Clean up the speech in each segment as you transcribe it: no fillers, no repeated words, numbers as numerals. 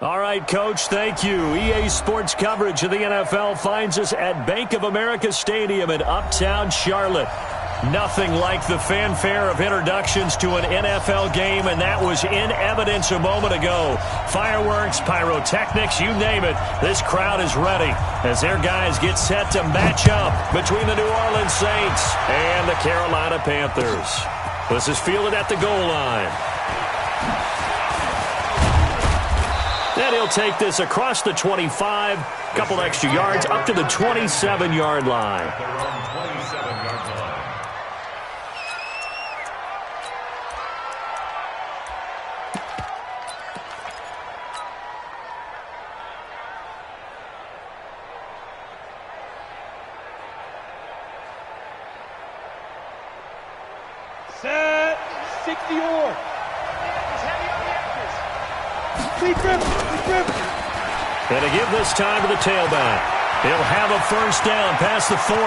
All right, Coach, thank you. EA Sports coverage of the NFL finds us at Bank of America Stadium in Uptown Charlotte. Nothing like the fanfare of introductions to an NFL game, and that was in evidence a moment ago. Fireworks, pyrotechnics, you name it. This crowd is ready as their guys get set to match up between the New Orleans Saints and the Carolina Panthers. This is fielded at the goal line. And he'll take this across the 25, couple extra yards, up to the 27-yard line. Set, 60-yard. And to give this time to the tailback. He'll have a first down past the 40.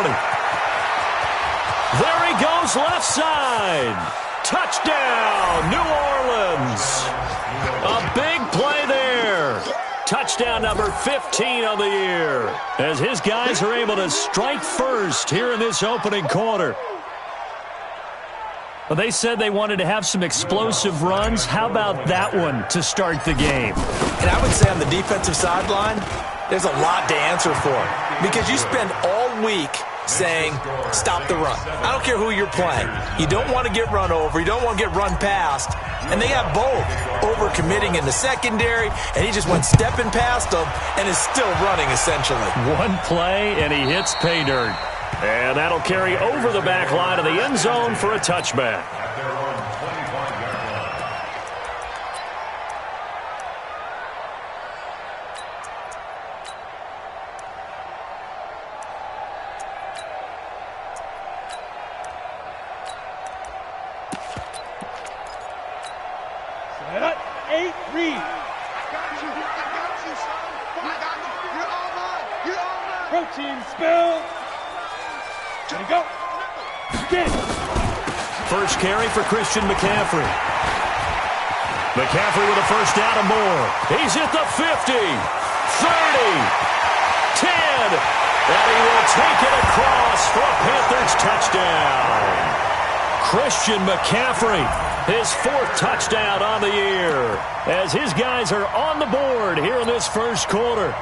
There he goes, left side. Touchdown, New Orleans. A big play there. Touchdown number 15 on the year, as his guys are able to strike first here in this opening quarter. Well, they said they wanted to have some explosive runs. How about that one to start the game? And I would say on the defensive sideline, there's a lot to answer for. Because you spend all week saying, stop the run. I don't care who you're playing. You don't want to get run over. You don't want to get run past. And they got both. Over-committing in the secondary, and he just went stepping past them and is still running, essentially. One play, and he hits pay dirt. And that'll carry over the back line of the end zone for a touchback. Set, 8, read. Protein spill. There you go. Get it. First carry for Christian McCaffrey. McCaffrey with a first down and more. He's at the 50, 30, 10, and he will take it across for a Panthers touchdown. Christian McCaffrey, his fourth touchdown on the year, as his guys are on the board here in this first quarter.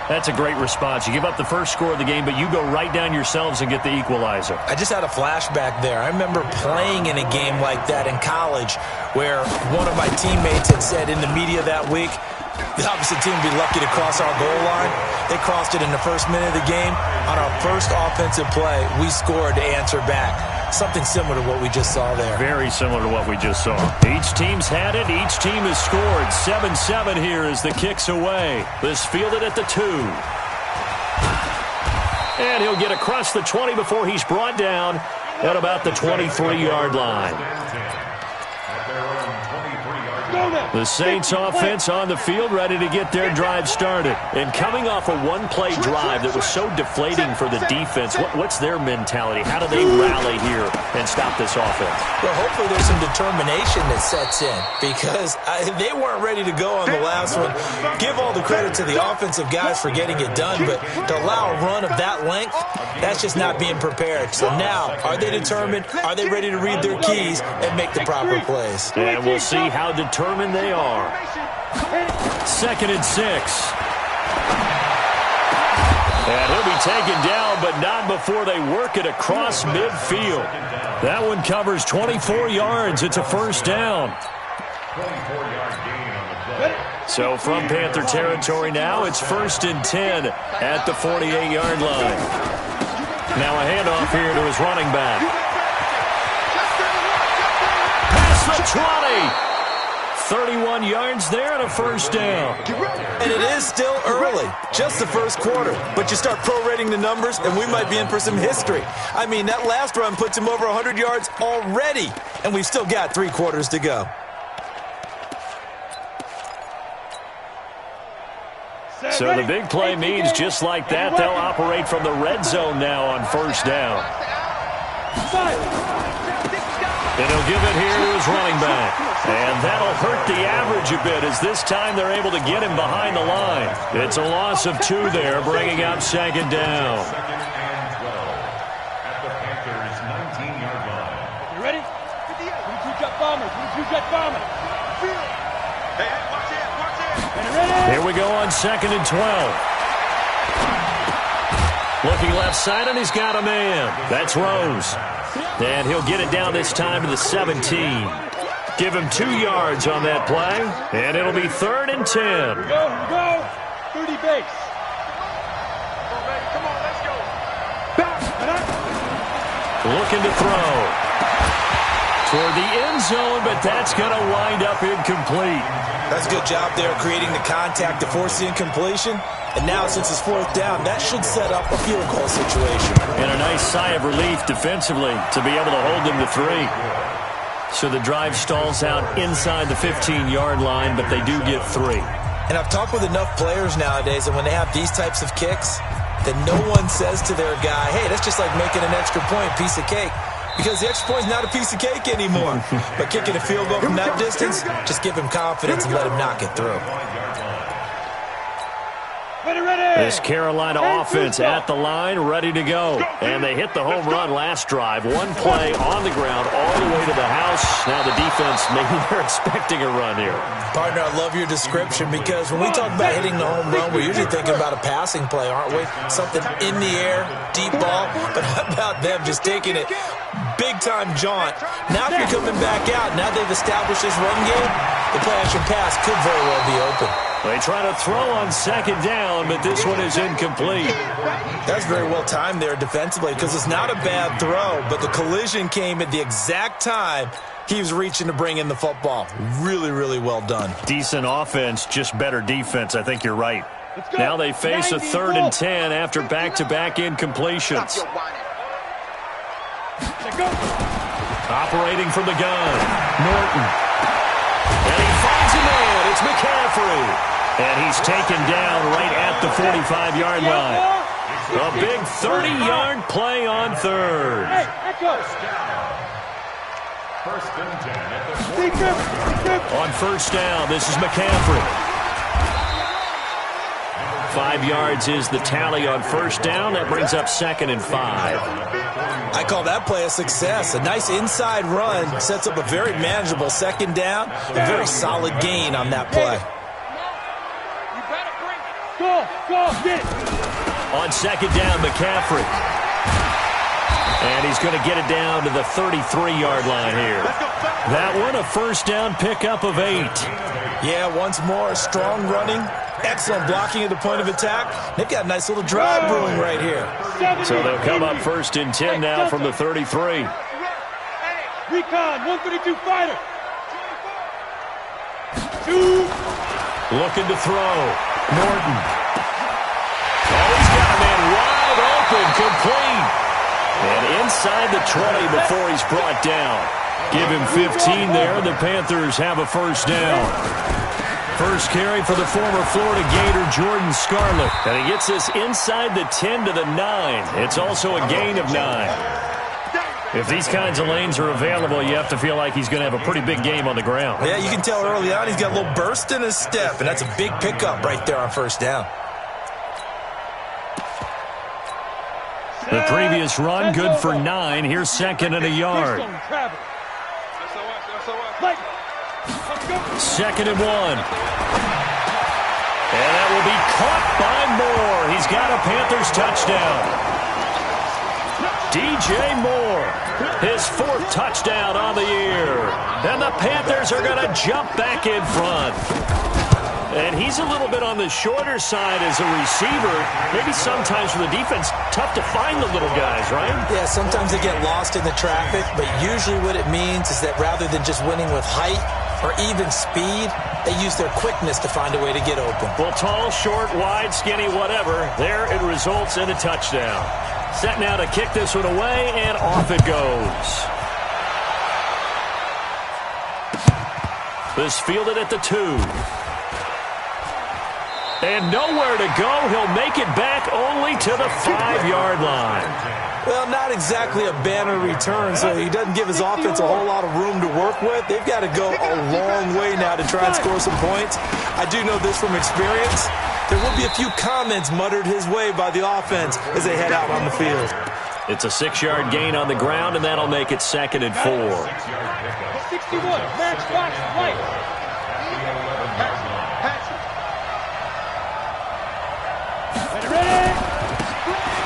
That's a great response. You give up the first score of the game, but you go right down yourselves and get the equalizer. I just had a flashback there. I remember playing in a game like that in college where one of my teammates had said in the media that week, the opposite team would be lucky to cross our goal line. They crossed it in the first minute of the game. On our first offensive play, we scored to answer back. Something similar to what we just saw there. Very similar to what we just saw. Each team's had it. Each team has scored. 7-7 here as the kick's away. This fielded at the 2. And he'll get across the 20 before he's brought down at about the 23-yard line. The Saints offense on the field, ready to get their drive started. And coming off a one-play drive that was so deflating for the defense, what's their mentality? How do they rally here and stop this offense? Well, hopefully there's some determination that sets in, because they weren't ready to go on the last one. Give all the credit to the offensive guys for getting it done, but to allow a run of that length, that's just not being prepared. So now, are they determined? Are they ready to read their keys and make the proper plays? And we'll see how determined they are. 2nd and 6. And he'll be taken down, but not before they work it across midfield. That one covers 24 yards. It's a first down. So from Panther territory now, it's 1st and 10 at the 48-yard line. Now a handoff here to his running back. Past the 20. 31 yards there and a first down. And it is still early, just the first quarter. But you start prorating the numbers, and we might be in for some history. I mean, that last run puts him over 100 yards already, and we've still got 3 quarters to go. So the big play means just like that, they'll operate from the red zone now on first down. And he'll give it here to his running back. And that'll hurt the average a bit as this time they're able to get him behind the line. It's a loss of 2 there, bringing up second down. You ready? 22-jet bombers. 22-jet bombers. Hey, watch it. Here we go on 2nd and 12. Looking left side, and he's got a man. That's Rose. And he'll get it down this time to the 17. Give him 2 yards on that play, and it'll be 3rd and 10. Here we go. 30 base. Come on, let's go. Looking to throw. Toward the end zone, but that's going to wind up incomplete. That's a good job there creating the contact to force the incompletion. And now, since it's 4th down, that should set up a field goal situation. And a nice sigh of relief defensively to be able to hold them to 3. So the drive stalls out inside the 15-yard line, but they do get 3. And I've talked with enough players nowadays that when they have these types of kicks, that no one says to their guy, hey, that's just like making an extra point, piece of cake. Because the extra point is not a piece of cake anymore. But kicking a field goal from that distance, just give him confidence and let him knock it through. This Carolina offense at the line, ready to go. And they hit the home run last drive. 1 play on the ground all the way to the house. Now the defense, maybe they're expecting a run here. Partner, I love your description because when we talk about hitting the home run, we're usually thinking about a passing play, aren't we? Something in the air, deep ball. But how about them just taking it big-time jaunt? Now if you're coming back out, now they've established this run game, the play-action pass could very well be open. They try to throw on 2nd down, but this one is incomplete. That's very well timed there defensively because it's not a bad throw, but the collision came at the exact time he was reaching to bring in the football. Really, really well done. Decent offense, just better defense. I think you're right. Now they face a 3rd and 10 after back-to-back incompletions. Operating from the gun, Norton. And he finds a man. It's McCaffrey. And he's taken down right at the 45-yard line. A big 30-yard play on 3rd. Hey, that goes. 1st and 10. On 1st down, this is McCaffrey. 5 yards is the tally on 1st down. That brings up 2nd and 5. I call that play a success. A nice inside run sets up a very manageable 2nd down. A very solid gain on that play. Go, get it. On 2nd down, McCaffrey. And he's going to get it down to the 33-yard line here. That one, a 1st down pickup of 8. Yeah, once more, strong running. Excellent blocking at the point of attack. They've got a nice little drive brewing right here. So they'll come up 1st and 10 now from the 33. Recon, 132 fighter. 2. Looking to throw. Norton. Oh, he's got a man wide open, complete. And inside the 20 before he's brought down. Give him 15 there. The Panthers have a 1st down. First carry for the former Florida Gator, Jordan Scarlett. And he gets this inside the 10 to the 9. It's also a gain of 9. If these kinds of lanes are available, you have to feel like he's going to have a pretty big game on the ground. Yeah, you can tell early on he's got a little burst in his step, and that's a big pickup right there on 1st down. The previous run, good for 9. Here's 2nd and a yard. 2nd and 1. And that will be caught by Moore. He's got a Panthers touchdown. DJ Moore, his 4th touchdown on the year. And the Panthers are going to jump back in front. And he's a little bit on the shorter side as a receiver. Maybe sometimes for the defense, tough to find the little guys, right? Yeah, sometimes they get lost in the traffic, but usually what it means is that rather than just winning with height or even speed, they use their quickness to find a way to get open. Well, tall, short, wide, skinny, whatever, there it results in a touchdown. Set now to kick this one away, and off it goes. This fielded at the 2. And nowhere to go. He'll make it back only to the 5-yard line. Well, not exactly a banner return, so he doesn't give his offense a whole lot of room to work with. They've got to go a long way now to try and score some points. I do know this from experience. There will be a few comments muttered his way by the offense as they head out on the field. It's a 6-yard gain on the ground, and that'll make it 2nd and 4. 61, matchbox, right.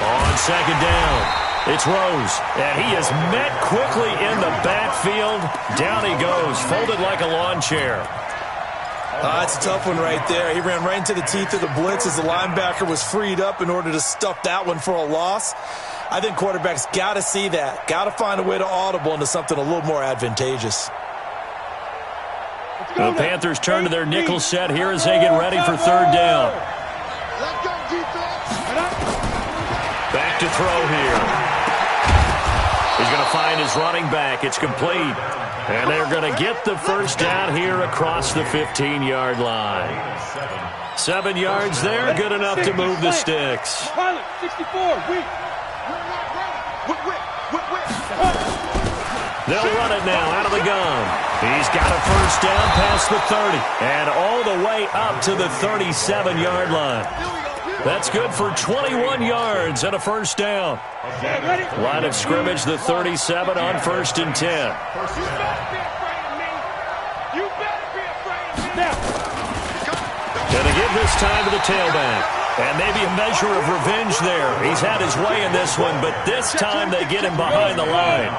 On 2nd down, it's Rose, and he is met quickly in the backfield. Down he goes, folded like a lawn chair. That's a tough one right there. He ran right into the teeth of the blitz as the linebacker was freed up in order to stuff that one for a loss. I think quarterbacks got to see that, got to find a way to audible into something a little more advantageous. The Panthers turn to their nickel set here as they get ready for 3rd down. Back to throw here. He's going to find his running back. It's complete. And they're going to get the 1st down here across the 15-yard line. 7 yards there, good enough to move the sticks. Pilot, 64, weak. They'll run it now out of the gun. He's got a 1st down past the 30 and all the way up to the 37-yard line. That's good for 21 yards and a 1st down. Line of scrimmage, the 37 on 1st and 10. Gonna give this time to the tailback. And maybe a measure of revenge there. He's had his way in this one, but this time they get him behind the line.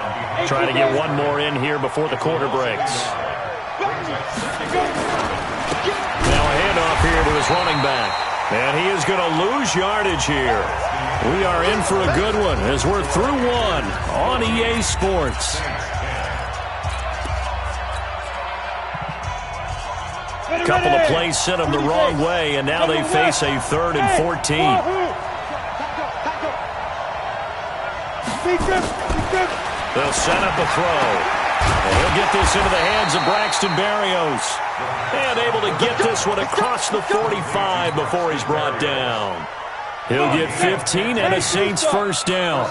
Trying to get one more in here before the quarter breaks. Now a handoff here to his running back. And he is going to lose yardage here. We are in for a good one as we're through one on EA Sports. A couple of plays sent them the wrong way, and now they face a 3rd and 14. They'll set up a throw. And he'll get this into the hands of Braxton Berrios. And able to get this one across the 45 before he's brought down. He'll get 15 and a Saints 1st down.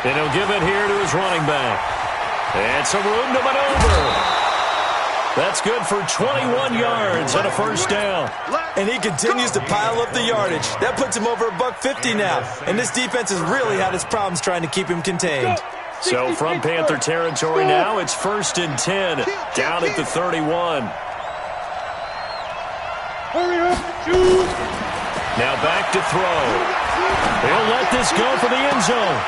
And he'll give it here to his running back. And some room to maneuver. That's good for 21 yards and a 1st down. And he continues to pile up the yardage. That puts him over $150 now. And this defense has really had its problems trying to keep him contained. So from Panther territory now, it's 1st and 10 down at the 31. Now back to throw. He'll let this go for the end zone.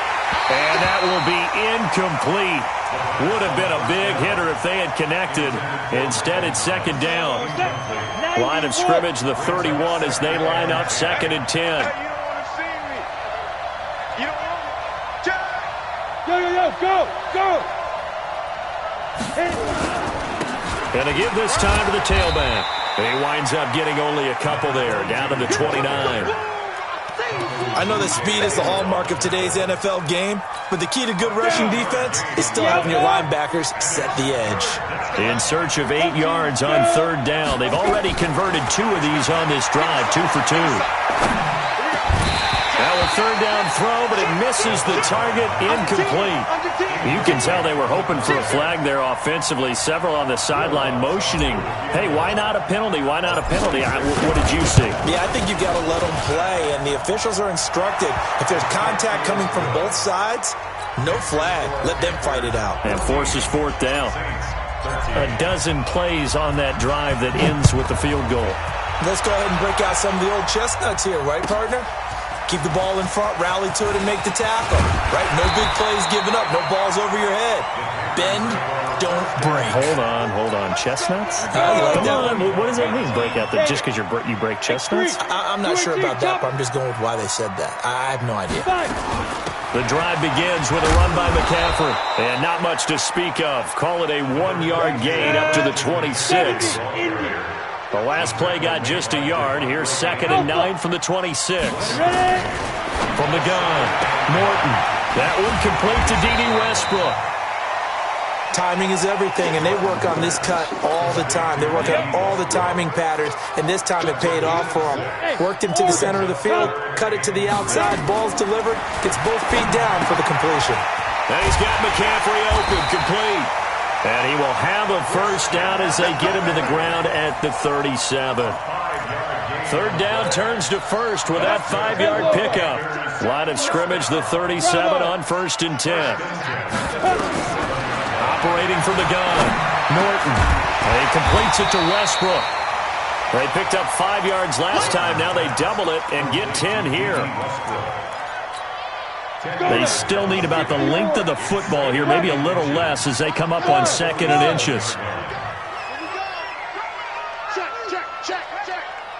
And that will be incomplete. Would have been a big hitter if they had connected. Instead, it's 2nd down. Line of scrimmage, the 31 as they line up 2nd and 10. Go. And to give this time to the tailback. He winds up getting only a couple there, down to the 29. I know that speed is the hallmark of today's NFL game, but the key to good rushing defense is still having your linebackers set the edge. In search of 8 yards on 3rd down. They've already converted 2 of these on this drive, 2 for 2. Now a 3rd down throw, but it misses the target, incomplete. You can tell they were hoping for a flag there offensively. Several on the sideline motioning, hey, why not a penalty? Why not a penalty? What did you see? Yeah, I think you've got to let them play, and the officials are instructed. If there's contact coming from both sides, no flag. Let them fight it out. And forces 4th down. A dozen plays on that drive that ends with the field goal. Let's go ahead and break out some of the old chestnuts here, right, partner? Keep the ball in front, rally to it, and make the tackle. Right? No big plays given up. No balls over your head. Bend, don't break. Hold on. Chestnuts? Come on. What does that mean, break out? Just because you break chestnuts? I'm not sure about that, but I'm just going with why they said that. I have no idea. The drive begins with a run by McCaffrey. And not much to speak of. Call it a 1-yard gain up to the 26. The last play got just a yard. Here's 2nd and 9 from the 26. From the gun, Morton. That one complete to D.D. Westbrook. Timing is everything, and they work on this cut all the time. They work on all the timing patterns, and this time it paid off for them. Worked him to the center of the field, cut it to the outside, ball's delivered, gets both feet down for the completion. And he's got McCaffrey open, complete. And he will have a first down as they get him to the ground at the 37. Third down turns to first with that 5-yard pickup. Line of scrimmage, the 37 on 1st and 10. Operating from the gun, Norton. He completes it to Westbrook. They picked up 5 yards last time. Now they double it and get 10 here. They still need about the length of the football here, maybe a little less as they come up on 2nd and inches. Check.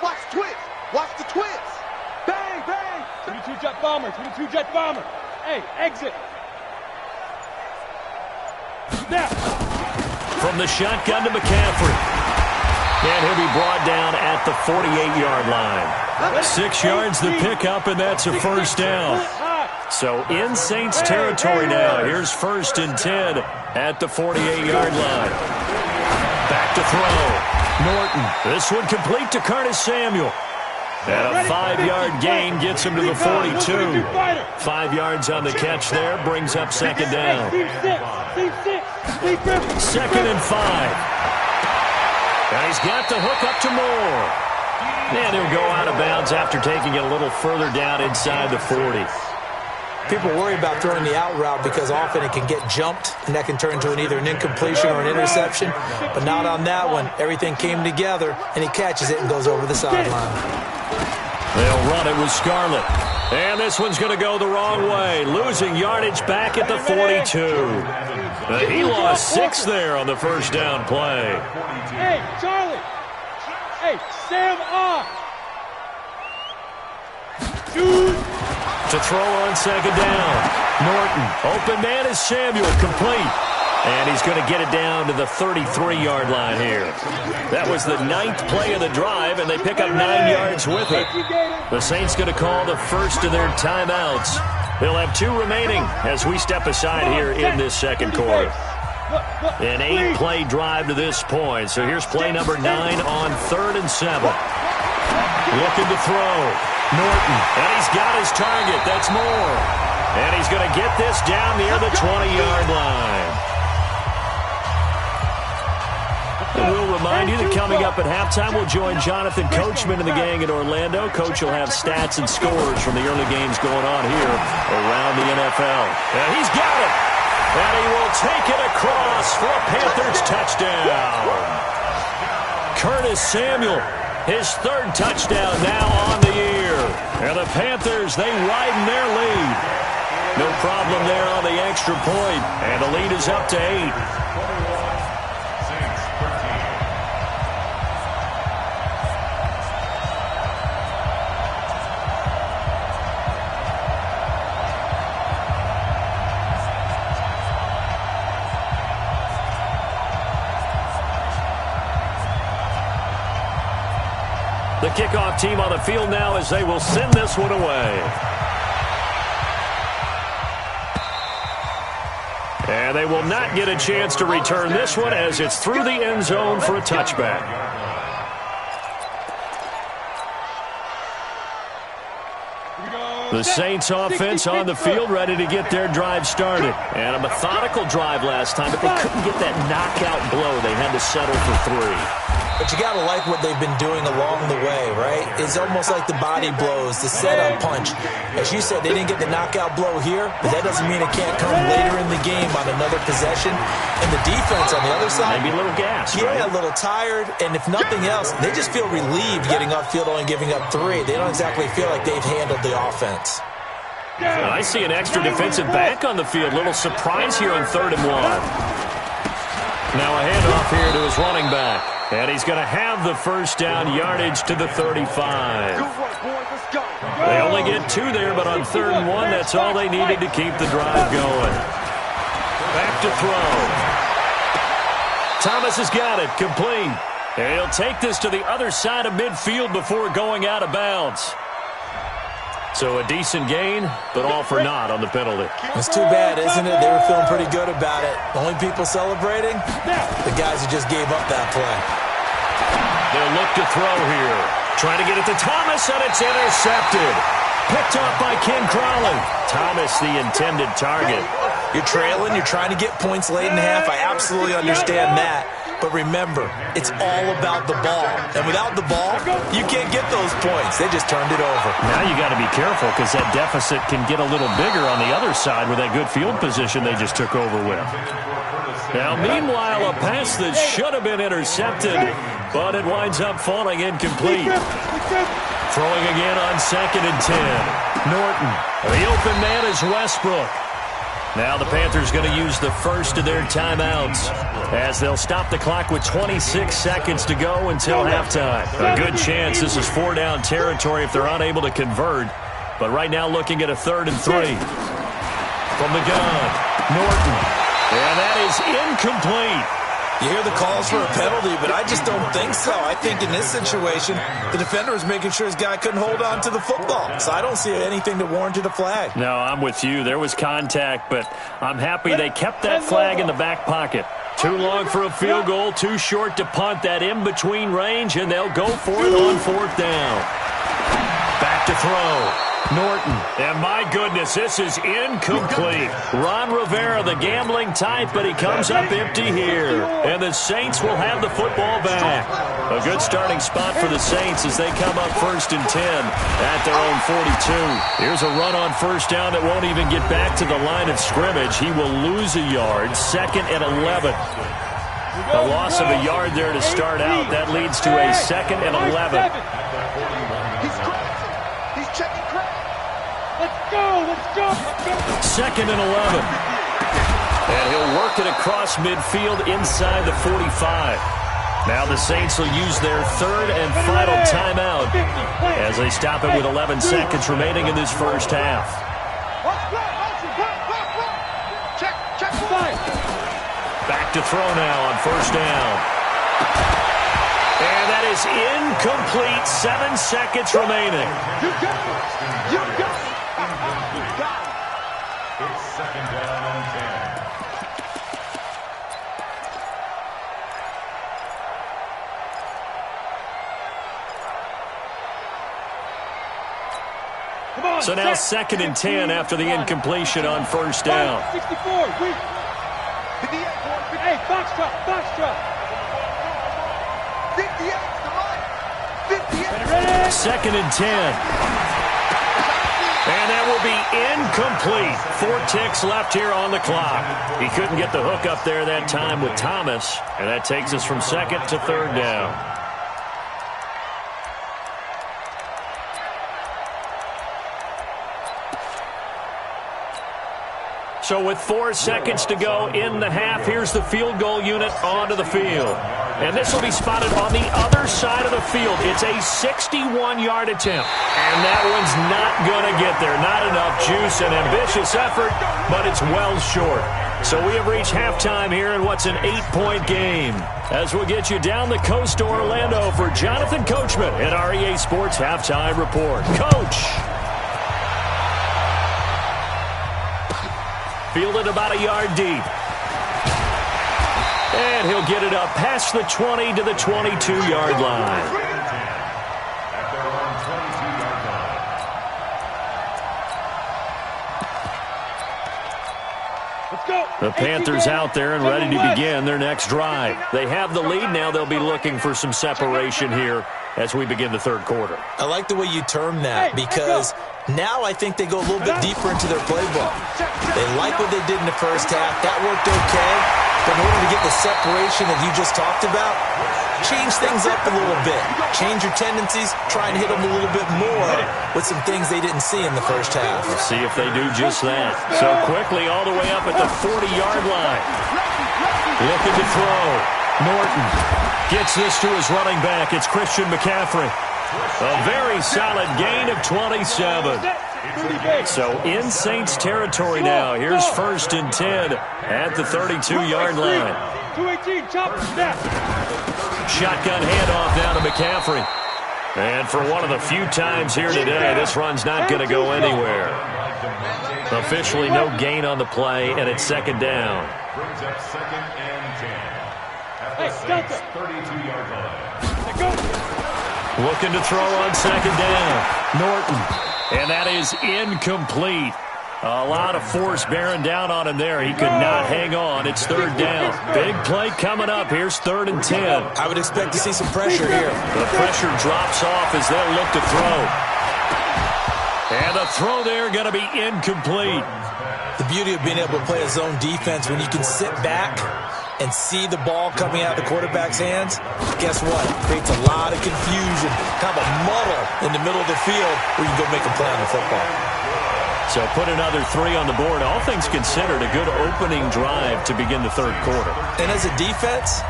Watch the twist. Watch the twist. Bang, bang. 22 jet bomber. 22 jet bomber. Hey, exit. Now. From the shotgun to McCaffrey. And he'll be brought down at the 48-yard line. 6 yards the pickup, and that's a first down. So in Saints territory now. Here's 1st and 10 at the 48-yard line. Back to throw. Norton. This one complete to Curtis Samuel. And a 5-yard gain gets him to the 42. 5 yards on the catch there. Brings up 2nd down. 2nd and 5. And he's got the hook up to Moore. And he'll go out of bounds after taking it a little further down inside the 40. People worry about throwing the out route because often it can get jumped, and that can turn into either an incompletion or an interception. But not on that one. Everything came together, and he catches it and goes over the sideline. They'll run it with Scarlett. And this one's going to go the wrong way. Losing yardage back at the 42. He lost 6 there on the first down play. Hey, Charlie. Hey, Sam off. Dude. To throw on 2nd down. Norton. Open man is Samuel. Complete. And he's going to get it down to the 33-yard line here. That was the 9th play of the drive, and they pick up 9 yards with it. The Saints going to call the first of their timeouts. They'll have 2 remaining as we step aside here in this second quarter. An 8-play drive to this point. So here's play number 9 on 3rd and 7. Looking to throw. Norton. And he's got his target. That's Moore. And he's going to get this down near the 20-yard line. And we'll remind you that coming up at halftime, we'll join Jonathan Coachman and the gang in Orlando. Coach will have stats and scores from the early games going on here around the NFL. And he's got it. And he will take it across for a Panthers touchdown. Curtis Samuel, his 3rd touchdown now on the year. And the Panthers, they widen their lead. No problem there on the extra point. And the lead is up to 8. The kickoff team on the field now as they will send this one away. And they will not get a chance to return this one as it's through the end zone for a touchback. The Saints offense on the field ready to get their drive started. And a methodical drive last time, but they couldn't get that knockout blow. They had to settle for 3. But you got to like what they've been doing along the way, right? It's almost like the body blows, the setup punch. As you said, they didn't get the knockout blow here, but that doesn't mean it can't come later in the game on another possession. And the defense on the other side, maybe a little gas, yeah, right? A little tired. And if nothing else, they just feel relieved getting upfield, only giving up 3. They don't exactly feel like they've handled the offense. I see an extra defensive back on the field. Little surprise here on 3rd and 1. Now a handoff here to his running back. And he's going to have the first down, yardage to the 35. They only get 2 there, but on 3rd and 1, that's all they needed to keep the drive going. Back to throw. Thomas has got it, complete. And he'll take this to the other side of midfield before going out of bounds. So a decent gain, but all for naught on the penalty. It's too bad, isn't it? They were feeling pretty good about it. Only people celebrating? The guys who just gave up that play. They'll look to throw here. Trying to get it to Thomas, and it's intercepted. Picked off by Ken Crowley. Thomas, the intended target. You're trailing. You're trying to get points late in half. I absolutely understand that. But remember, it's all about the ball. And without the ball, you can't get those points. They just turned it over. Now you got to be careful because that deficit can get a little bigger on the other side with that good field position they just took over with. Now, meanwhile, a pass that should have been intercepted, but it winds up falling incomplete. Throwing again on 2nd and 10. Norton. The open man is Westbrook. Now the Panthers going to use the first of their timeouts as they'll stop the clock with 26 seconds to go until halftime. A good chance this is 4-down territory if they're unable to convert. But right now looking at a 3rd and 3. From the gun, Norton. And that is incomplete. You hear the calls for a penalty, but I just don't think so. I think in this situation, the defender was making sure his guy couldn't hold on to the football. So I don't see anything that warranted a flag. No, I'm with you. There was contact, but I'm happy they kept that flag in the back pocket. Too long for a field goal, too short to punt that in-between range, and they'll go for it on 4th down. Back to throw. Norton, and my goodness, this is incomplete. Ron Rivera, the gambling type, but he comes up empty here. And the Saints will have the football back. A good starting spot for the Saints as they come up 1st and 10 at their own 42. Here's a run on 1st down that won't even get back to the line of scrimmage. He will lose a yard, 2nd and 11. A loss of a yard there to start out. That leads to a 2nd and 11. Let's go. 2nd and 11. And he'll work it across midfield inside the 45. Now the Saints will use their 3rd and final timeout as they stop it with 11 seconds remaining in this first half. Back to throw now on 1st down. And that is incomplete. 7 seconds remaining. You got it. You got it. It's 2nd down and 10. So now 2nd and 10 after the incompletion on 1st down. 64. Hey, Foxtrot. 58 to the right. 58. 2nd and 10. And that will be incomplete. 4 ticks left here on the clock. He couldn't get the hook up there that time with Thomas. And that takes us from 2nd to 3rd down. So with 4 seconds to go in the half, here's the field goal unit onto the field. And this will be spotted on the other side of the field. It's a 61-yard attempt. And that one's not going to get there. Not enough juice, an ambitious effort, but it's well short. So we have reached halftime here in what's an 8-point game. As we'll get you down the coast to Orlando for Jonathan Coachman at our EA Sports Halftime Report. Coach! Fielded about a yard deep. And he'll get it up past the 20 to the 22-yard line. The Panthers out there and ready to begin their next drive. They have the lead now. They'll be looking for some separation here as we begin the 3rd quarter. I like the way you term that because now I think they go a little bit deeper into their playbook. They like what they did in the first half. That worked okay. But in order to get the separation that you just talked about, change things up a little bit. Change your tendencies. Try and hit them a little bit more with some things they didn't see in the first half. We'll see if they do just that. So quickly all the way up at the 40-yard line. Looking to throw. Norton gets this to his running back. It's Christian McCaffrey. A very solid gain of 27. So in Saints territory now. Here's 1st and 10 at the 32-yard line. 218, chop, snap. Shotgun handoff now to McCaffrey. And for one of the few times here today, this run's not going to go anywhere. Officially no gain on the play, and it's second down. Brings up 2nd and 10. At the Saints' 32-yard line. Looking to throw on second down. Norton. And that is incomplete. A lot of force bearing down on him there. He could not hang on. It's third down. Big play coming up. Here's 3rd and 10. I would expect to see some pressure here. The pressure drops off as they'll look to throw. And the throw there going to be incomplete. The beauty of being able to play a zone defense when you can sit back and see the ball coming out of the quarterback's hands, guess what? It creates a lot of confusion, kind of a muddle in the middle of the field where you can go make a play on the football. So put another 3 on the board. All things considered, a good opening drive to begin the third quarter. And as a defense,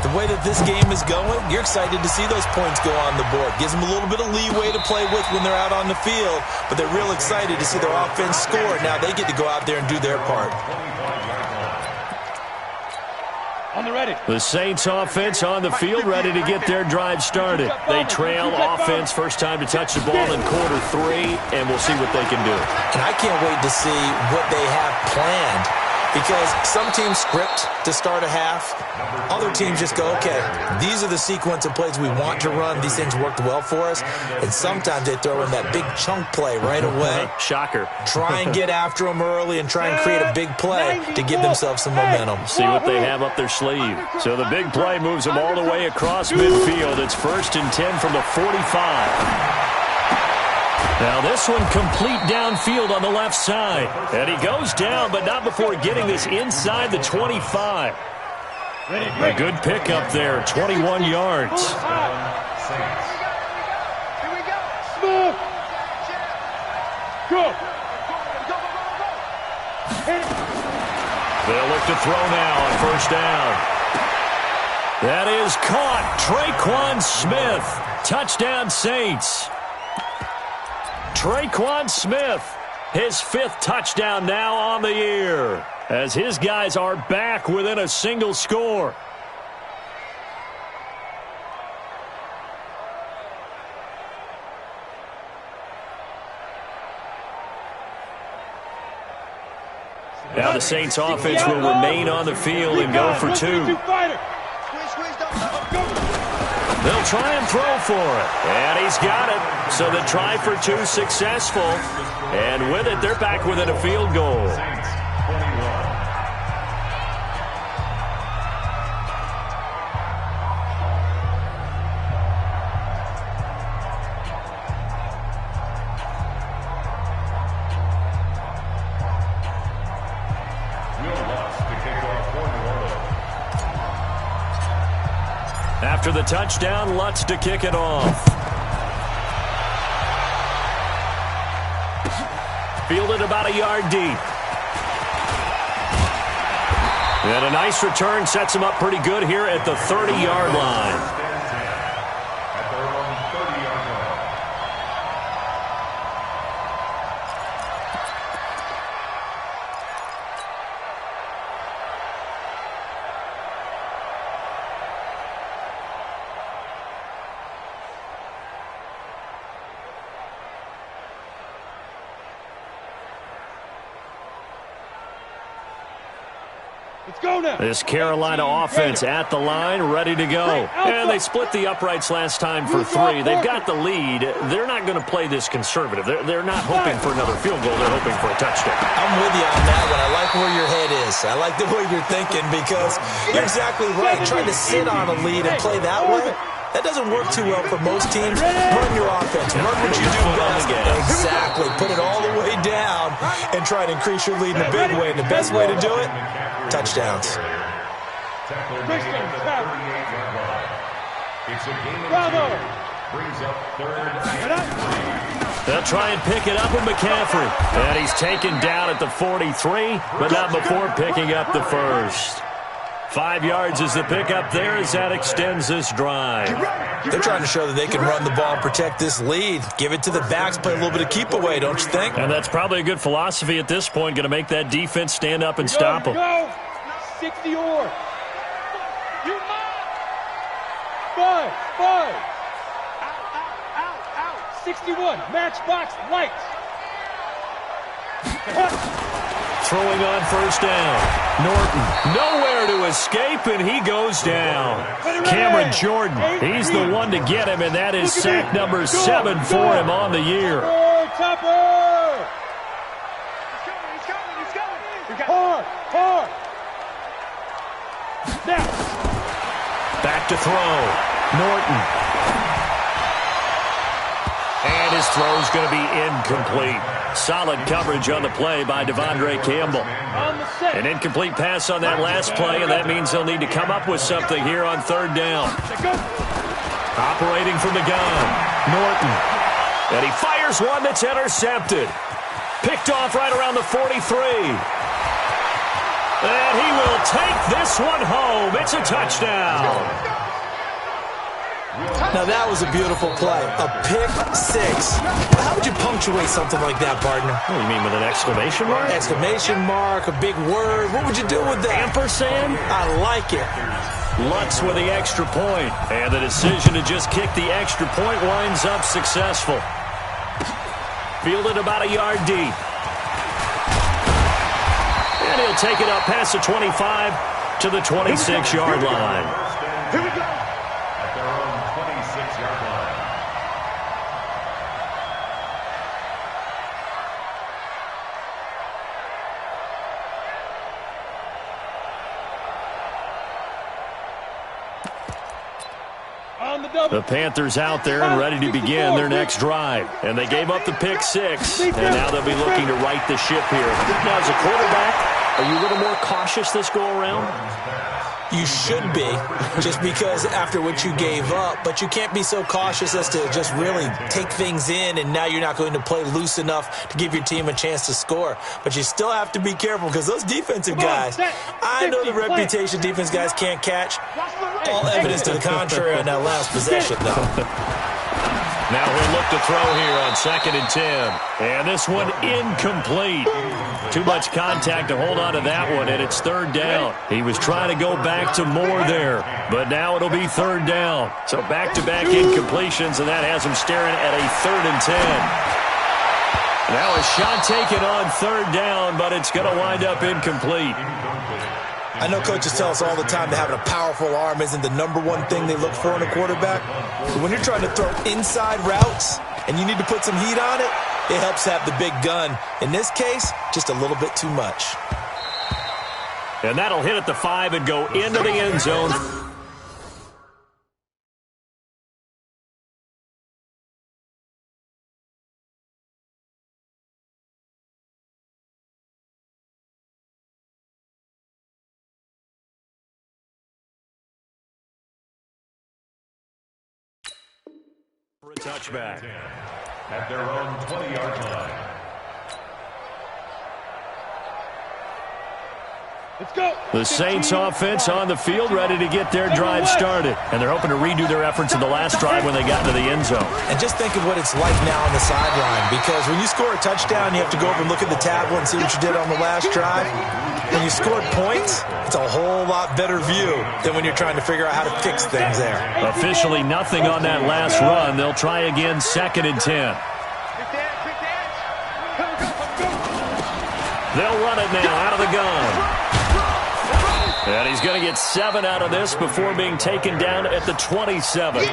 the way that this game is going, you're excited to see those points go on the board. Gives them a little bit of leeway to play with when they're out on the field, but they're real excited to see their offense score. Now they get to go out there and do their part. On the ready. The Saints offense on the field, ready to get their drive started. They trail offense, first time to touch the ball in quarter 3, and we'll see what they can do. And I can't wait to see what they have planned, because some teams script to start a half. Other teams just go, okay, these are the sequence of plays we want to run. These things worked well for us. And sometimes they throw in that big chunk play right away. Shocker. Try and get after them early and try and create a big play to give themselves some momentum. See what they have up their sleeve. So the big play moves them all the way across midfield. It's 1st and 10 from the 45. Now this one complete downfield on the left side. And he goes down, but not before getting this inside the 25. A good pickup there, 21 yards. Here we go. Smooth. Go. They'll look to throw now on first down. That is caught. Traquan Smith. Touchdown Saints. Traquan Smith, his 5th touchdown now on the year, as his guys are back within a single score. Now the Saints offense will remain on the field and go for 2. They'll try and throw for it. And he's got it. So the try for 2 successful. And with it, they're back within a field goal. After the touchdown, Lutz to kick it off. Fielded about a yard deep. And a nice return sets him up pretty good here at the 30-yard line. Let's go now. This Carolina offense at the line, ready to go. And they split the uprights last time for 3. They've got the lead. They're not going to play this conservative. They're not hoping for another field goal. They're hoping for a touchdown. I'm with you on that one. I like where your head is. I like the way you're thinking, because you're exactly right. Trying to sit on a lead and play that way, that doesn't work too well for most teams. Run your offense. Run what you do best. Exactly. Put it all the way down and try to increase your lead in a big way. And the best way to do it, touchdowns. Bravo. They'll try and pick it up with McCaffrey. And he's taken down at the 43, but not before picking up the first. 5 yards is the pickup there as that extends this drive. They're trying to show that they can run the ball and protect this lead. Give it to the backs, play a little bit of keep away, don't you think? And that's probably a good philosophy at this point, going to make that defense stand up and stop them. Go. 60 or. 5. 61, matchbox lights. Throwing on first down. Norton, nowhere to escape, and he goes down. Cameron Jordan, he's the one to get him, and that is sack number 7 for him on the year. Topper! He's coming. Hard. Now. Back to throw. Norton. And his throw's going to be incomplete. Solid coverage on the play by Devondre Campbell. An incomplete pass on that last play, and that means they'll need to come up with something here on third down. Operating from the gun, Norton. And he fires one that's intercepted. Picked off right around the 43. And he will take this one home. It's a touchdown. Now, that was a beautiful play. A pick six. How would you punctuate something like that, partner? What do you mean, with an exclamation mark? Exclamation mark, a big word. What would you do with that? Ampersand? I like it. Lutz with the extra point. And the decision to just kick the extra point winds up successful. Fielded about a yard deep. And he'll take it up past the 25 to the 26-yard line. Here we go. At their own 26-yard line. On the double. The Panthers out there and ready to begin their next drive. And they gave up the pick six, and now they'll be looking to right the ship here. Now, as a quarterback, are you a little more cautious this go-around? You should be, just because after what you gave up, but you can't be so cautious as to just really take things in, and now you're not going to play loose enough to give your team a chance to score. But you still have to be careful, because those defensive guys, I know the reputation defense guys can't catch. All evidence to the contrary on that last possession, though. Now he'll look to throw here on 2nd and 10. And this one incomplete. Too much contact to hold on to that one, and it's third down. He was trying to go back to more there, but now it'll be third down. So back-to-back incompletions, and that has him staring at a 3rd and 10. Now a shot taken on third down, but it's going to wind up incomplete. I know coaches tell us all the time that having a powerful arm isn't the number one thing they look for in a quarterback. But when you're trying to throw inside routes and you need to put some heat on it, it helps have the big gun. In this case, just a little bit too much. And that'll hit at the 5 and go into the end zone. For a touchback. At their own 20-yard line. Let's go. The Saints offense on the field, ready to get their drive started. And they're hoping to redo their efforts in the last drive when they got into the end zone. And just think of what it's like now on the sideline, because when you score a touchdown, you have to go over and look at the tablet and see what you did on the last drive. When you scored points, it's a whole lot better view than when you're trying to figure out how to fix things there. Officially nothing on that last run. They'll try again 2nd and 10. They'll run it now out of the gun. And he's going to get 7 out of this before being taken down at the 27.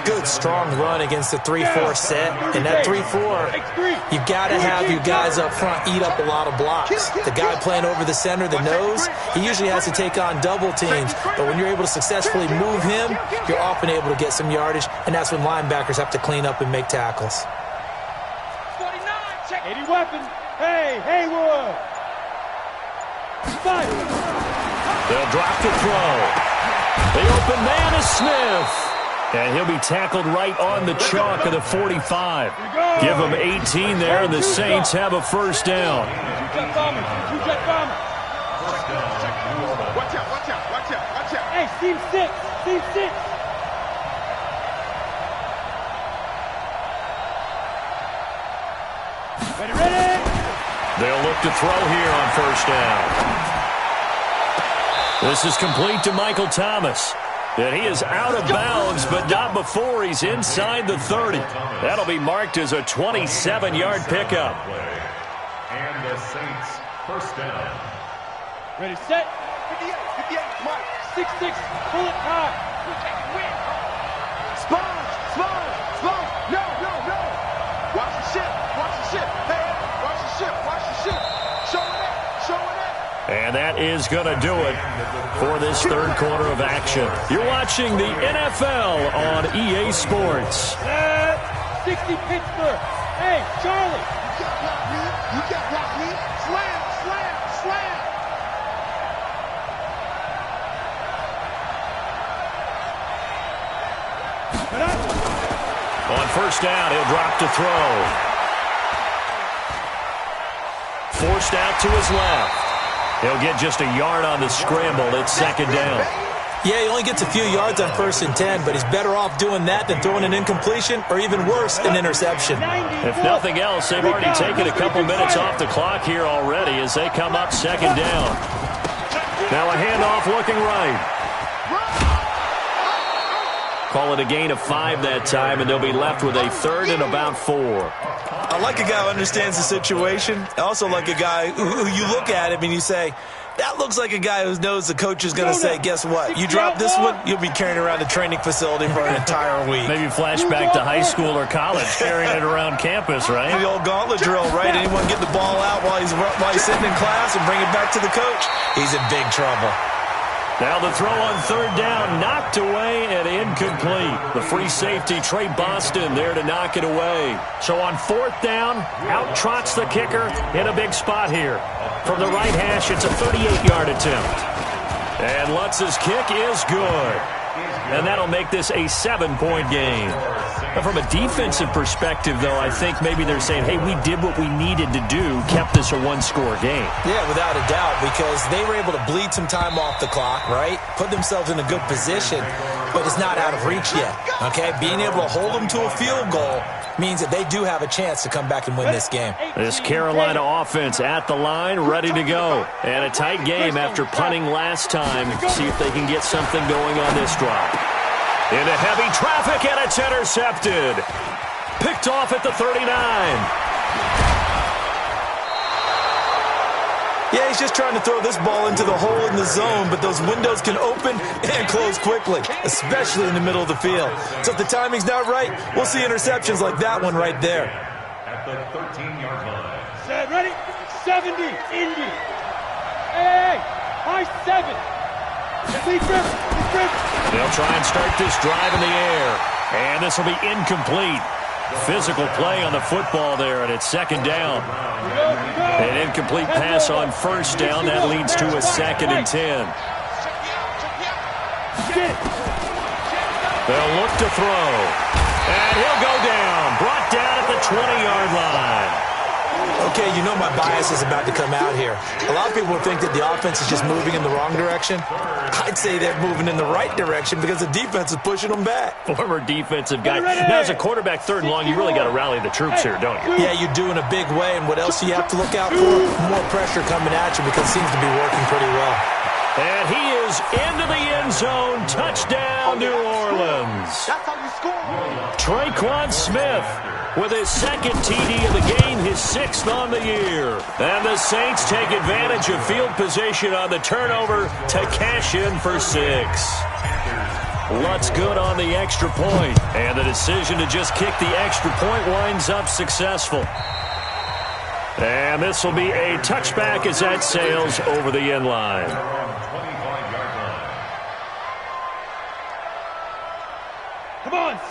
Good, strong run against the 3-4 set. And that 3-4, you've got to have your guys up front eat up a lot of blocks. The guy playing over the center, the nose, he usually has to take on double teams. But when you're able to successfully move him, you're often able to get some yardage. And that's when linebackers have to clean up and make tackles. 49, check. 80 weapons. Hey, Haywood. 5. They'll drop to throw. The open man is Smith. And he'll be tackled right on the chalk of the 45. Give him 18 there, and the Saints have a first down. Two-jet bomber. Watch out. Hey, team 6. Ready. They'll look to throw here on first down. This is complete to Michael Thomas. And he is out of bounds, but not before he's inside the 30. That'll be marked as a 27-yard pickup. And the Saints first down. Ready, set. 58, come on. 6-6, pull it high. Sponge. No. Watch the ship. Hey, watch the ship. Show it up. And that is going to do it for this third quarter of action. You're watching the NFL on EA Sports. 60 Pittsburgh. Hey, Charlie. You got block me. Slam. On first down, he'll drop to throw. Forced out to his left. He'll get just a yard on the scramble. It's second down. Yeah, he only gets a few yards on 1st and 10, but he's better off doing that than throwing an incompletion or even worse, an interception. If nothing else, they've already taken a couple minutes off the clock here already as they come up second down. Now a handoff looking right. Call it a gain of 5 that time, and they'll be left with a third and about 4. I like a guy who understands the situation. I also like a guy who you look at him and you say, that looks like a guy who knows the coach is going to say, guess what? You drop this one, you'll be carrying around a training facility for an entire week. Maybe flashback to high school or college, carrying it around campus, right? The old gauntlet drill, right? Anyone get the ball out while he's sitting in class and bring it back to the coach? He's in big trouble. Now the throw on third down, knocked away and incomplete. The free safety, Trey Boston, there to knock it away. So on fourth down, out trots the kicker in a big spot here. From the right hash, it's a 38-yard attempt. And Lutz's kick is good. And that'll make this a 7-point game. But from a defensive perspective, though, I think maybe they're saying, hey, we did what we needed to do, kept this a one-score game. Yeah, without a doubt, because they were able to bleed some time off the clock, right? Put themselves in a good position, but it's not out of reach yet, okay? Being able to hold them to a field goal means that they do have a chance to come back and win this game. This Carolina offense at the line, ready to go. And a tight game after punting last time. See if they can get something going on this drive. Into heavy traffic, and it's intercepted. Picked off at the 39. Yeah, he's just trying to throw this ball into the hole in the zone, but those windows can open and close quickly, especially in the middle of the field. So if the timing's not right, we'll see interceptions like that one right there. At the 13-yard line. Set, ready? 70, Indy. Hey, high 7. They'll try and start this drive in the air. And this will be incomplete. Physical play on the football there, and it's second down. An incomplete pass on first down. That leads to a 2nd and 10. They'll look to throw. And he'll go down. Brought down at the 20-yard line. Okay, you know my bias is about to come out here. A lot of people think that the offense is just moving in the wrong direction. I'd say they're moving in the right direction because the defense is pushing them back. Former defensive guy. Now, as a quarterback, third and long, you really got to rally the troops here, don't you? Yeah, you do in a big way. And what else do you have to look out for? More pressure coming at you because it seems to be working pretty well. And he is into the end zone. Touchdown, New Orleans. That's how you score. Traquan Smith with his 2nd TD of the game, his 6th on the year. And the Saints take advantage of field position on the turnover to cash in for 6. Lutz good on the extra point. And the decision to just kick the extra point winds up successful. And this will be a touchback as that sails over the end line.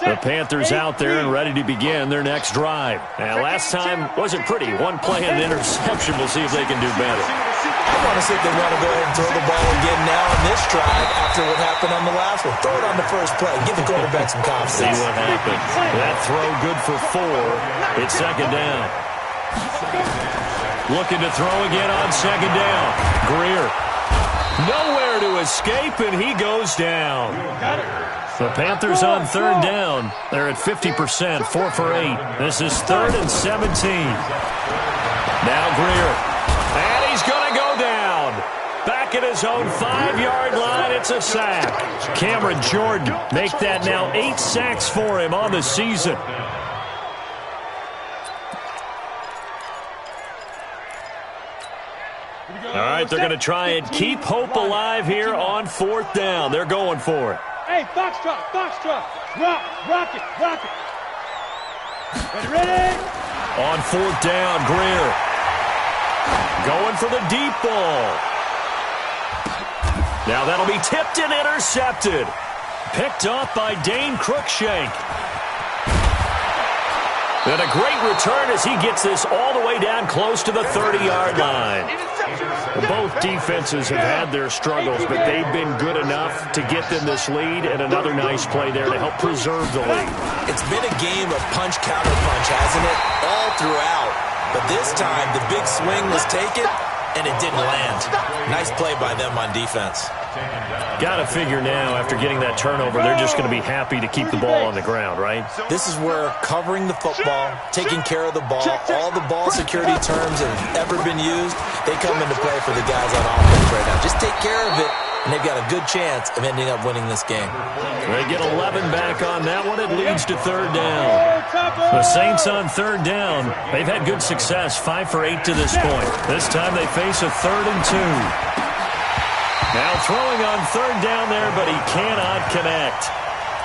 The Panthers out there and ready to begin their next drive. And last time wasn't pretty. One play and an interception. We'll see if they can do better. I want to see if they want to go ahead and throw the ball again now on this drive after what happened on the last one. Throw it on the first play. Give the quarterback some confidence. See what happens. That throw good for 4. It's second down. Looking to throw again on second down. Greer. Nowhere to escape, and he goes down. The Panthers on third down. They're at 50%, 4 for 8. This is 3rd and 17. Now Greer. And he's going to go down. Back at his own 5-yard line. It's That's a sack. Cameron Jordan make that now 8 sacks for him on the season. All right, they're going to try and keep hope alive here on 4th down. They're going for it. Hey, foxtrot. Rock it. Ready? On 4th down, Greer. Going for the deep ball. Now that'll be tipped and intercepted. Picked off by Dane Cruikshank. And a great return as he gets this all the way down close to the 30-yard line. Both defenses have had their struggles, but they've been good enough to get them this lead, and another nice play there to help preserve the lead. It's been a game of punch-counter-punch, hasn't it? All throughout. But this time, the big swing was taken, and it didn't land. Nice play by them on defense. Got to figure now, after getting that turnover, they're just going to be happy to keep the ball on the ground, right? This is where covering the football, taking care of the ball, all the ball security terms that have ever been used, they come into play for the guys on offense right now. Just take care of it, and they've got a good chance of ending up winning this game. They get 11 back on that one. It leads to 3rd down. The Saints on 3rd down. They've had good success, 5 for 8 to this point. This time they face a 3rd and 2. Now throwing on 3rd down there, but he cannot connect.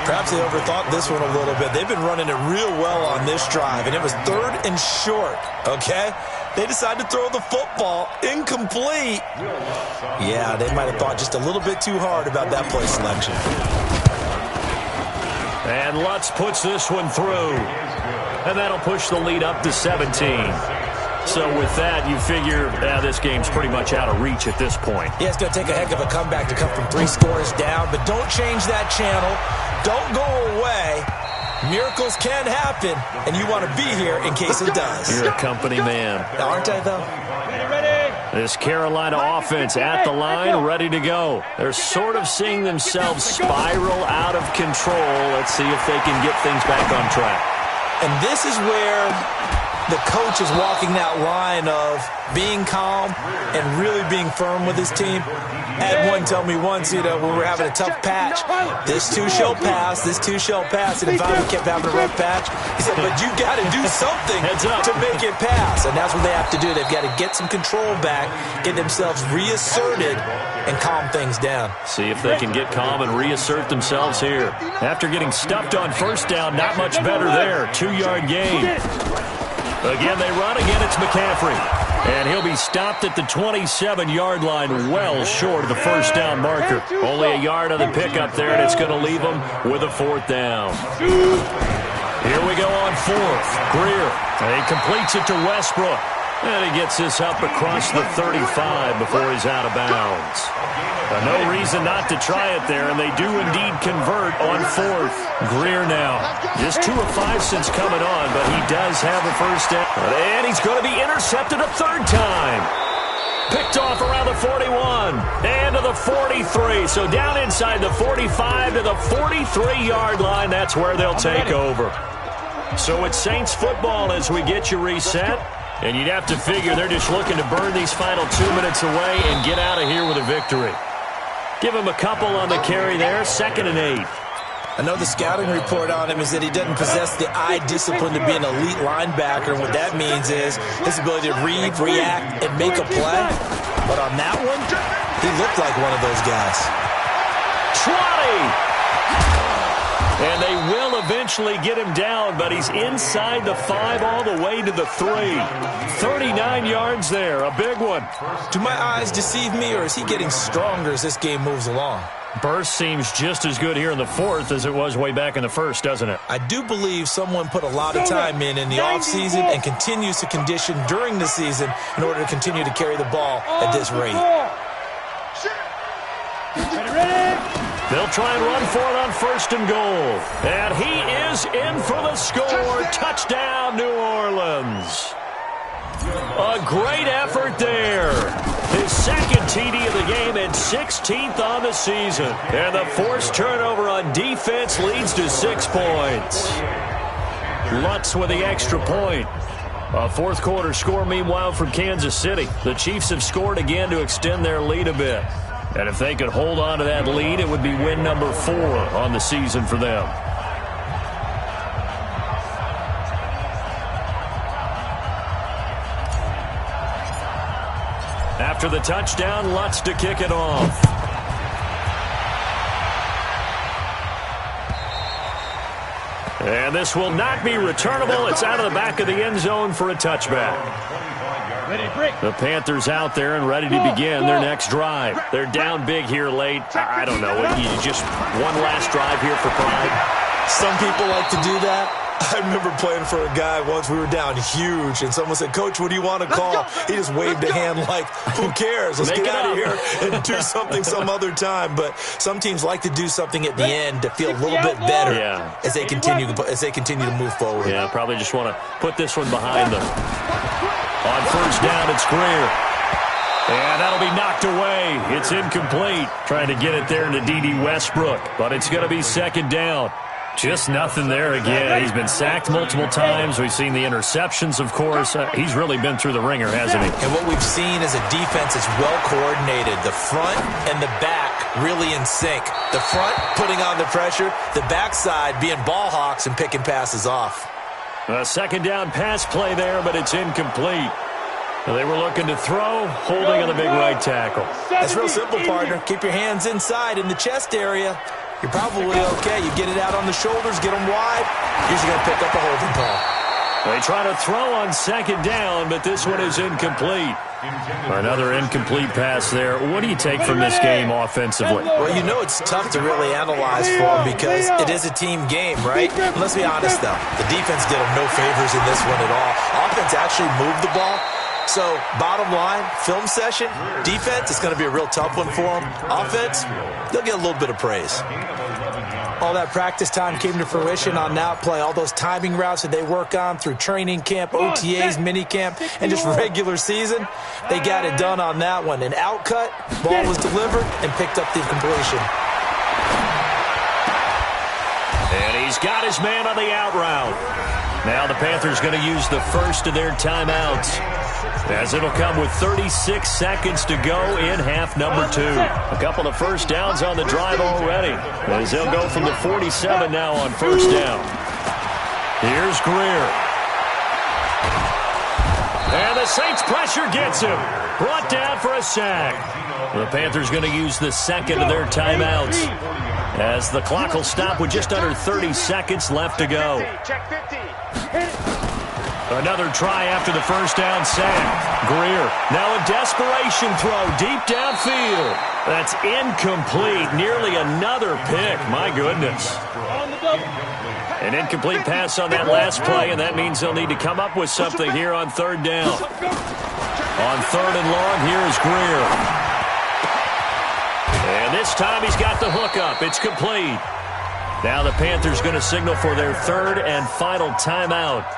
Perhaps they overthought this one a little bit. They've been running it real well on this drive, and it was 3rd and short, okay? They decided to throw the football incomplete. Yeah, they might have thought just a little bit too hard about that play selection. And Lutz puts this one through. And that'll push the lead up to 17. So with that, you figure this game's pretty much out of reach at this point. Yeah, it's going to take a heck of a comeback to come from 3 scores down, but don't change that channel. Don't go away. Miracles can happen, and you want to be here in case it does. You're a company man. Aren't I, though? Ready. This Carolina offense at the line, ready to go. They're sort of seeing themselves spiral out of control. Let's see if they can get things back on track. And this is where the coach is walking that line of being calm and really being firm with his team. I had one tell me once, when we were having a tough patch, this too shall pass, this too shall pass. And if I kept having a rough patch, he said, but you got to do something to make it pass. And that's what they have to do. They've got to get some control back, get themselves reasserted, and calm things down. See if they can get calm and reassert themselves here. After getting stuffed on 1st down, not much better there. 2-yard gain. Again, they run. Again, it's McCaffrey. And he'll be stopped at the 27-yard line, well short of the 1st down marker. Only a yard on the pickup there, and it's going to leave them with a 4th down. Here we go on 4th. Greer. And he completes it to Westbrook. And he gets this up across the 35 before he's out of bounds. No reason not to try it there, and they do indeed convert on 4th. Greer now, just 2 of 5 since coming on, but he does have a 1st down. And he's going to be intercepted a 3rd time. Picked off around the 41 and to the 43. So down inside the 45 to the 43-yard line. That's where they'll take over. So it's Saints football as we get you reset. And you'd have to figure they're just looking to burn these final 2 minutes away and get out of here with a victory. Give him a couple on the carry there, 2nd and 8. I know the scouting report on him is that he doesn't possess the eye discipline to be an elite linebacker. And what that means is his ability to read, react, and make a play. But on that one, he looked like one of those guys. 20! And they will eventually get him down, but he's inside the 5 all the way to the 3. 39 yards there, a big one. Do my eyes deceive me, or is he getting stronger as this game moves along? Burst seems just as good here in the 4th as it was way back in the 1st, doesn't it? I do believe someone put a lot of time in the offseason and continues to condition during the season in order to continue to carry the ball at this rate. They'll try and run for it on 1st and goal. And he is in for the score. Touchdown, New Orleans. A great effort there. His 2nd TD of the game and 16th on the season. And the forced turnover on defense leads to 6 points. Lutz with the extra point. A 4th quarter score, meanwhile, from Kansas City. The Chiefs have scored again to extend their lead a bit. And if they could hold on to that lead, it would be win number 4 on the season for them. After the touchdown, Lutz to kick it off. And this will not be returnable. It's out of the back of the end zone for a touchback. The Panthers out there and ready to begin their next drive. They're down big here late. I don't know. You just one last drive here for pride. Some people like to do that. I remember playing for a guy once. We were down huge, and someone said, "Coach, what do you want to call?" He just waved a hand like, "Who cares? Let's get out of here and do something some other time." But some teams like to do something at the end to feel a little bit better as they continue to move forward. Yeah, probably just want to put this one behind them. On first down, it's Greer. And that'll be knocked away. It's incomplete. Trying to get it there into D.D. Westbrook, but it's going to be second down. Just nothing there again. He's been sacked multiple times. We've seen the interceptions, of course. He's really been through the ringer, hasn't he? And what we've seen is a defense that's well coordinated. The front and the back really in sync. The front putting on the pressure. The backside being ball hawks and picking passes off. A second down pass play there, but it's incomplete. They were looking to throw, holding on the big right tackle. That's real simple, partner. Keep your hands inside in the chest area. You're probably okay. You get it out on the shoulders, get them wide. Usually going to pick up a holding call. They try to throw on second down, but this one is incomplete. Another incomplete pass there. What do you take from this game offensively? Well, you know it's tough to really analyze for them because it is a team game, right? And let's be honest, though. The defense did them no favors in this one at all. Offense actually moved the ball. So, bottom line, film session, defense, it's going to be a real tough one for them. Offense, they'll get a little bit of praise. All that practice time came to fruition on that play. All those timing routes that they work on through training camp, OTAs, mini camp, and just regular season, they got it done on that one. An outcut, ball was delivered, and picked up the completion. And he's got his man on the out route. Now the Panthers going to use the first of their timeouts, as it'll come with 36 seconds to go in half number 2. A couple of first downs on the drive already, as they'll go from the 47 now on first down. Here's Greer. And the Saints pressure gets him. Brought down for a sack. The Panthers going to use the second of their timeouts, as the clock will stop with just under 30 seconds left to go. Another try after the first down sack. Greer, now a desperation throw deep downfield. That's incomplete. Nearly another pick. My goodness. An incomplete pass on that last play, and that means they'll need to come up with something here on third down. On third and long, here's Greer. And this time he's got the hook up. It's complete. Now the Panthers going to signal for their third and final timeout,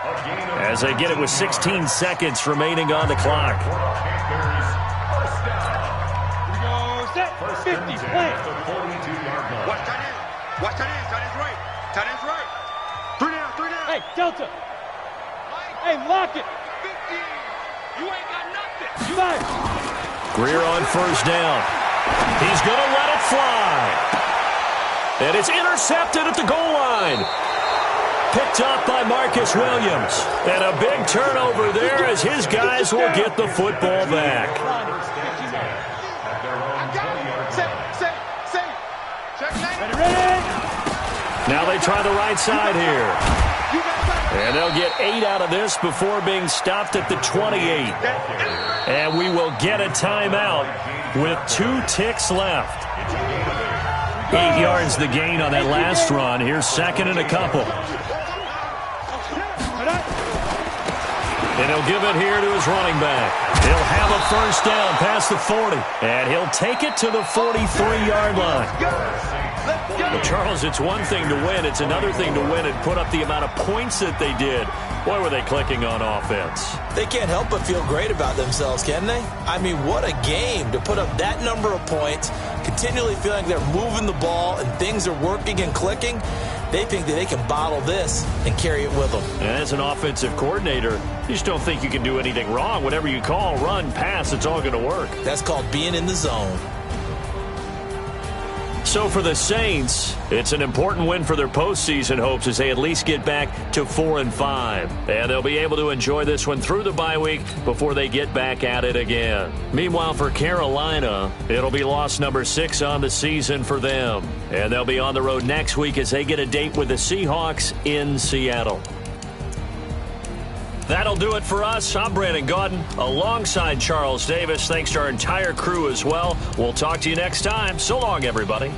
as they get it with 16 seconds remaining on the clock. Set, 50, play. Watch tight end. Watch tight end. Tight end's right. Tight end's right. 3 down, 3 down. Hey, Delta. Hey, lock it. 50. You ain't got nothing. You got it. Greer on first down. He's going to let it fly. And it's intercepted at the goal line. Picked up by Marcus Williams. And a big turnover there, as his guys will get the football back. Now they try the right side here. And they'll get 8 out of this before being stopped at the 28. And we will get a timeout with 2 ticks left. 8 yards the gain on that last run. Here's second and a couple. And he'll give it here to his running back. He'll have a first down past the 40. And he'll take it to the 43-yard line. But Charles, it's one thing to win. It's another thing to win and put up the amount of points that they did. Boy, were they clicking on offense. They can't help but feel great about themselves, can they? I mean, what a game to put up that number of points, continually feeling they're moving the ball and things are working and clicking. They think that they can bottle this and carry it with them. And as an offensive coordinator, you just don't think you can do anything wrong. Whatever you call, run, pass, it's all going to work. That's called being in the zone. So for the Saints, it's an important win for their postseason hopes as they at least get back to 4-5. And they'll be able to enjoy this one through the bye week before they get back at it again. Meanwhile, for Carolina, it'll be loss number 6 on the season for them. And they'll be on the road next week as they get a date with the Seahawks in Seattle. That'll do it for us. I'm Brandon Gaudin alongside Charles Davis. Thanks to our entire crew as well. We'll talk to you next time. So long, everybody.